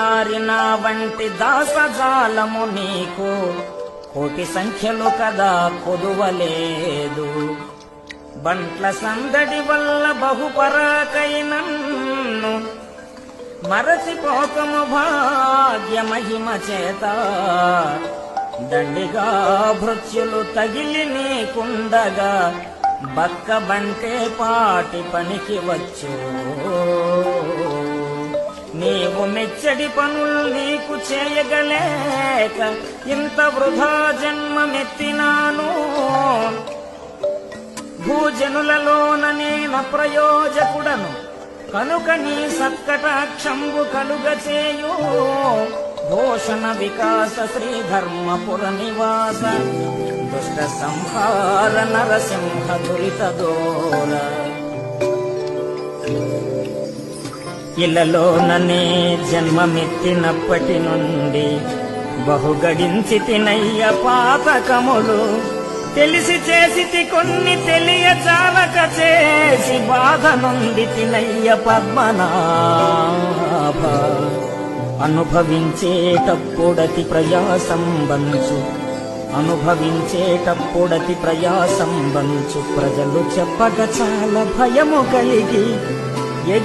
నా వంటి దాసజాలము నీకు కోటి సంఖ్యలు కదా కొదువలేదు. బంట్ల సందడి వల్ల బహుపరాకైనన్ను మరచిపోకము భాగ్య మహిమ చేత. దండిగా భృత్యులు తగిలి నీకుండగా బక్క బంటే పాటి పనికి వచ్చు. నీవు మెచ్చడి పనులు నీకు చేయగలేక ఇంత వృధా జన్మమెత్తినాను. భూజనులలోన నేను ప్రయోజకుడను కనుక నీ సత్కటాక్షంబు కలుగచేయు. భూషణ వికాస శ్రీధర్మపుర నివాస దుష్ట సంహార నరసింహ దురిత దూర. ఇలలోననే జన్మమెత్తినప్పటి నుండి బహుగడించి తినయ్య పాతకములు. తెలిసి చేసితి కొన్ని తెలియచాలక చేసి బాధ నుండి తినయ్య పద్మనాభ. అనుభవించేటప్పుడతి ప్రయాసంబంచు అనుభవించేటప్పుడతి ప్రయాసంబంచు ప్రజలు చెప్పక చాలా భయము కలిగి